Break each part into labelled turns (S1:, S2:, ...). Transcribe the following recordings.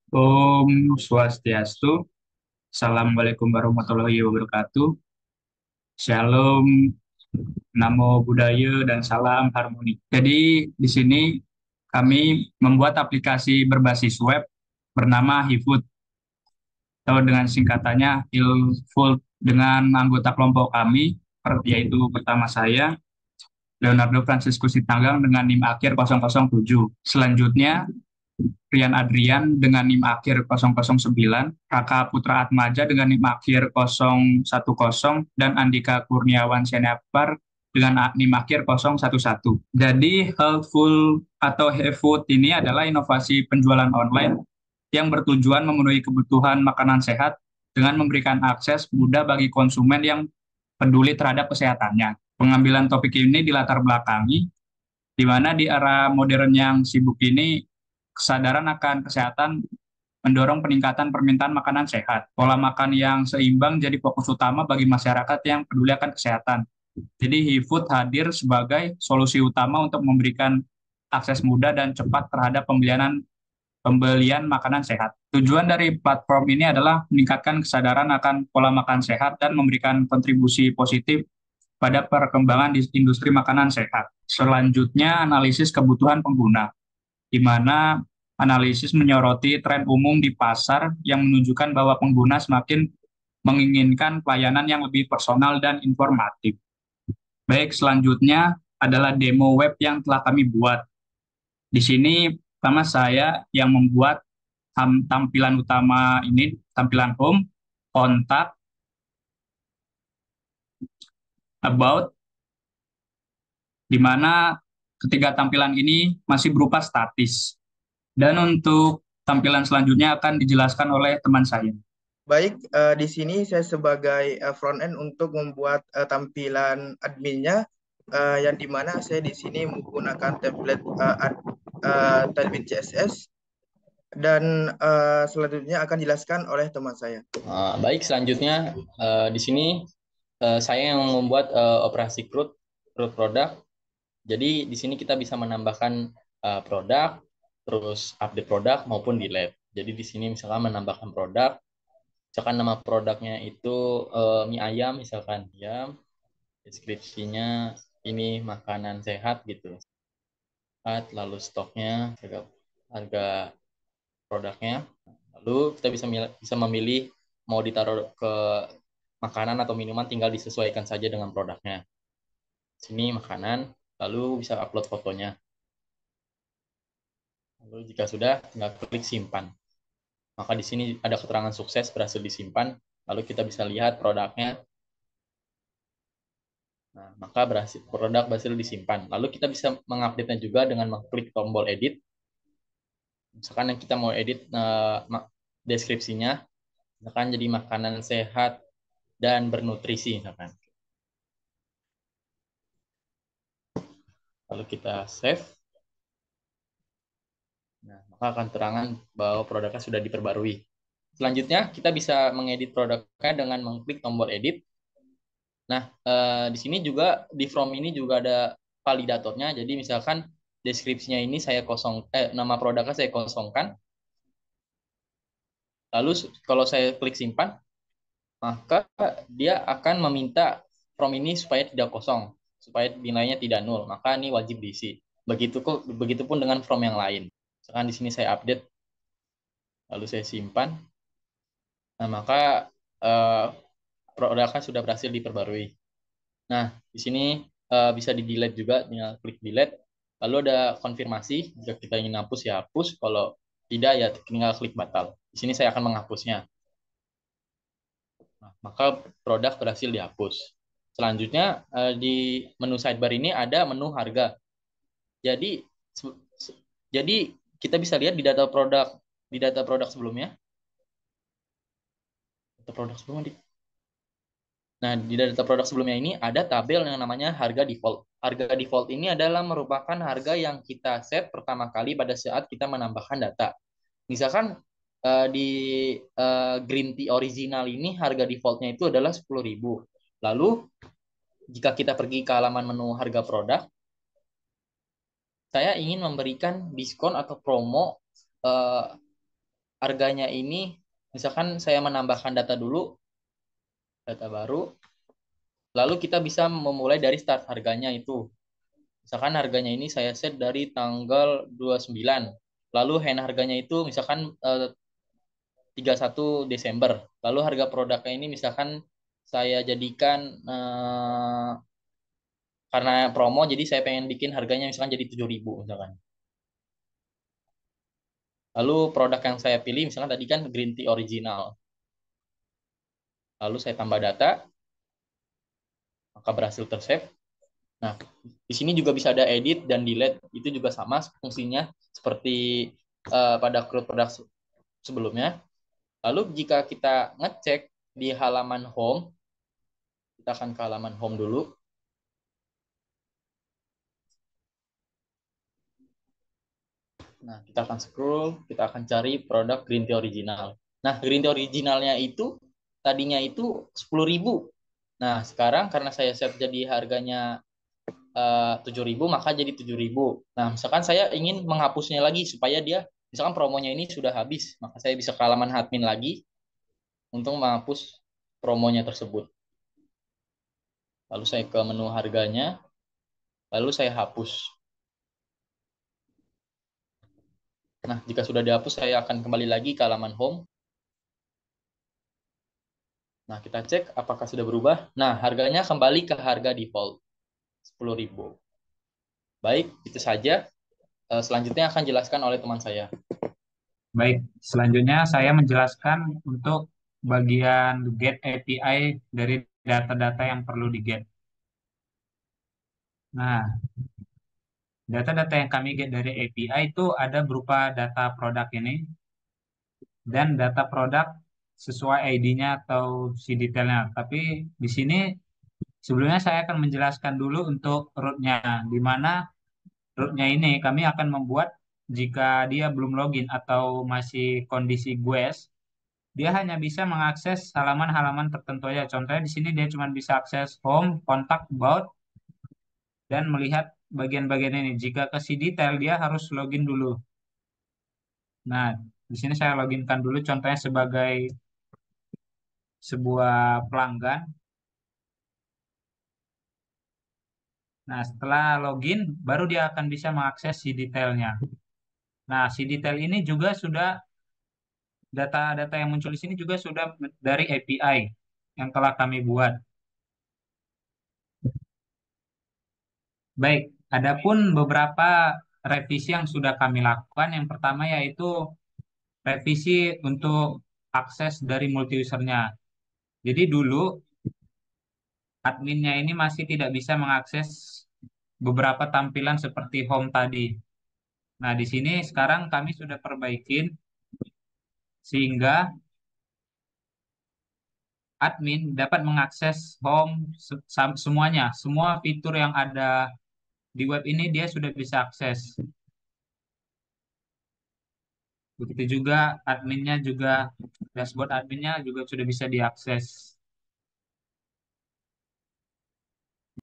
S1: Om Swastiastu, Assalamualaikum warahmatullahi wabarakatuh, Shalom, Namo Buddhaya, dan salam harmoni. Jadi di sini kami membuat aplikasi berbasis web bernama HiFood, atau dengan singkatannya Hilfood, dengan anggota kelompok kami, yaitu pertama saya, Leonardo Franciscus Sitanggang dengan NIM akhir 007. Selanjutnya Rian Adrian dengan NIM akhir 009, Kakak Putra Atmaja dengan NIM akhir 010, dan Andika Kurniawan Sianipar dengan NIM akhir 011. Jadi Healthful atau HeFood ini adalah inovasi penjualan online yang bertujuan memenuhi kebutuhan makanan sehat dengan memberikan akses mudah bagi konsumen yang peduli terhadap kesehatannya. Pengambilan topik ini dilatar belakangi di mana di era modern yang sibuk ini, kesadaran akan kesehatan mendorong peningkatan permintaan makanan sehat. Pola makan yang seimbang jadi fokus utama bagi masyarakat yang peduli akan kesehatan. Jadi HeFood hadir sebagai solusi utama untuk memberikan akses mudah dan cepat terhadap pembelian makanan sehat. Tujuan dari platform ini adalah meningkatkan kesadaran akan pola makan sehat dan memberikan kontribusi positif pada perkembangan di industri makanan sehat. Selanjutnya, analisis kebutuhan pengguna, di mana analisis menyoroti tren umum di pasar yang menunjukkan bahwa pengguna semakin menginginkan pelayanan yang lebih personal dan informatif. Baik, selanjutnya adalah demo web yang telah kami buat. Di sini pertama saya yang membuat tampilan utama ini, tampilan home, kontak, about, di mana ketiga tampilan ini masih berupa statis. Dan untuk tampilan selanjutnya akan dijelaskan oleh teman saya.
S2: Baik, di sini saya sebagai front end untuk membuat tampilan adminnya, yang dimana saya di sini menggunakan template CSS dan selanjutnya akan dijelaskan oleh teman saya.
S3: Baik, selanjutnya di sini saya yang membuat operasi CRUD produk. Jadi di sini kita bisa menambahkan produk, terus update produk maupun delete. Jadi di sini misalkan menambahkan produk, misalkan nama produknya itu mie ayam, misalkan ayam, deskripsinya ini makanan sehat gitu. Lalu stoknya, harga produknya. Lalu kita bisa memilih mau ditaruh ke makanan atau minuman, tinggal disesuaikan saja dengan produknya. Sini makanan, lalu bisa upload fotonya. Lalu jika sudah, tinggal klik simpan. Maka di sini ada keterangan sukses berhasil disimpan. Lalu kita bisa lihat produknya. Nah, maka produk berhasil disimpan. Lalu kita bisa mengupdate-nya juga dengan mengklik tombol edit. Misalkan yang kita mau edit deskripsinya, misalkan jadi makanan sehat dan bernutrisi, misalkan. Lalu kita save. Nah, maka akan terangan bahwa produknya sudah diperbarui. Selanjutnya, kita bisa mengedit produknya dengan mengklik tombol edit. Nah, di sini juga, di from ini juga ada validatornya. Jadi misalkan deskripsinya ini nama produknya saya kosongkan. Lalu kalau saya klik simpan, maka dia akan meminta from ini supaya tidak kosong, supaya nilainya tidak nol. Maka ini wajib diisi. Begitupun dengan from yang lain. Misalkan di sini saya update, lalu saya simpan. Nah, maka produknya sudah berhasil diperbarui. Nah, di sini bisa di-delete juga, tinggal klik delete. Lalu ada konfirmasi, jika kita ingin hapus ya hapus, kalau tidak ya tinggal klik batal. Di sini saya akan menghapusnya. Nah, maka produk berhasil dihapus. Selanjutnya di menu sidebar ini ada menu harga. Jadi jadi kita bisa lihat di data produk sebelumnya. Data produk sebelumnya. Nah, di data produk sebelumnya ini ada tabel yang namanya harga default. Harga default ini adalah merupakan harga yang kita set pertama kali pada saat kita menambahkan data. Misalkan di green tea original ini harga defaultnya itu adalah 10.000. Lalu jika kita pergi ke halaman menu harga produk, saya ingin memberikan diskon atau promo harganya ini, misalkan saya menambahkan data dulu, data baru, lalu kita bisa memulai dari start harganya itu. Misalkan harganya ini saya set dari tanggal 29. Lalu hand harganya itu misalkan 31 Desember. Lalu harga produknya ini misalkan saya jadikan karena promo jadi saya pengen bikin harganya misalkan jadi 7.000 misalkan. Lalu produk yang saya pilih misalkan tadi kan green tea original. Lalu saya tambah data, maka berhasil tersave. Nah, di sini juga bisa ada edit dan delete. Itu juga sama fungsinya seperti pada produk sebelumnya. Lalu jika kita ngecek di halaman home, kita akan ke halaman home dulu. Nah, kita akan scroll, kita akan cari produk green tea original. Nah, green tea originalnya itu tadinya itu 10.000. Nah, sekarang karena saya set jadi harganya 7.000, maka jadi 7.000. Nah, misalkan saya ingin menghapusnya lagi supaya dia, misalkan promonya ini sudah habis, maka saya bisa ke halaman admin lagi untuk menghapus promonya tersebut. Lalu saya ke menu harganya, lalu saya hapus. Nah, jika sudah dihapus, saya akan kembali lagi ke halaman home. Nah, kita cek apakah sudah berubah. Nah, harganya kembali ke harga default, 10.000. Baik, itu saja. Selanjutnya akan dijelaskan oleh teman saya.
S1: Baik, selanjutnya saya menjelaskan untuk bagian get API dari data-data yang perlu di get. Nah, data-data yang kami get dari API itu ada berupa data produk ini dan data produk sesuai ID-nya atau si detailnya. Tapi di sini sebelumnya saya akan menjelaskan dulu untuk root-nya, di mana root-nya ini kami akan membuat jika dia belum login atau masih kondisi guest, dia hanya bisa mengakses halaman-halaman tertentu aja. Contohnya di sini dia cuma bisa akses home, kontak, about, dan melihat bagian-bagian ini. Jika ke si detail, dia harus login dulu. Nah, di sini saya loginkan dulu contohnya sebagai sebuah pelanggan. Nah, setelah login, baru dia akan bisa mengakses si detailnya. Nah, si detail ini juga sudah, data-data yang muncul di sini juga sudah dari API yang telah kami buat. Baik, adapun beberapa revisi yang sudah kami lakukan. Yang pertama yaitu revisi untuk akses dari multi usernya. Jadi dulu adminnya ini masih tidak bisa mengakses beberapa tampilan seperti home tadi. Nah, di sini sekarang kami sudah perbaikin sehingga admin dapat mengakses home semuanya, semua fitur yang ada di web ini dia sudah bisa akses. Begitu juga adminnya juga, dashboard adminnya juga sudah bisa diakses.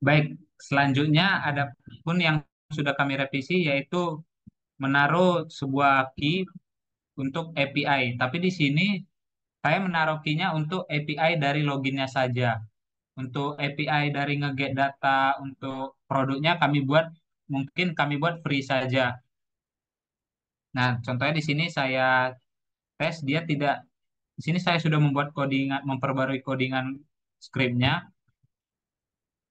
S1: Baik, selanjutnya ada pun yang sudah kami revisi yaitu menaruh sebuah key untuk API. Tapi di sini saya menaruh key-nya untuk API dari loginnya saja. Untuk API dari nge-get data untuk produknya mungkin kami buat free saja. Nah, contohnya di sini saya tes dia tidak, di sini saya sudah membuat codingan, memperbarui codingan scriptnya.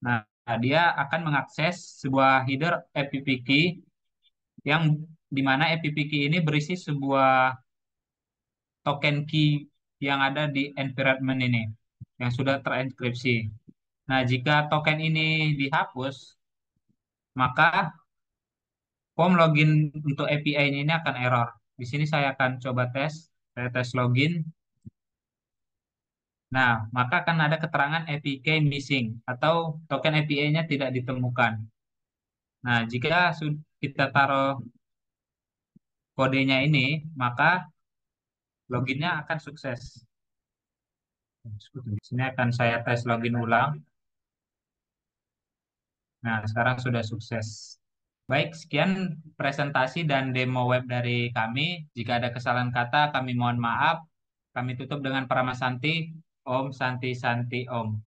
S1: Nah, dia akan mengakses sebuah header app key yang di mana app key ini berisi sebuah token key yang ada di environment ini yang sudah terenkripsi. Nah, jika token ini dihapus, maka form login untuk API ini akan error. Di sini saya akan coba tes, saya tes login. Nah, maka akan ada keterangan APK missing atau token API-nya tidak ditemukan. Nah, jika kita taruh kodenya ini, maka loginnya akan sukses. Di sini akan saya tes login ulang. Nah, sekarang sudah sukses. Baik, sekian presentasi dan demo web dari kami. Jika ada kesalahan kata, kami mohon maaf. Kami tutup dengan Paramasanti. Om Santi Santi Om.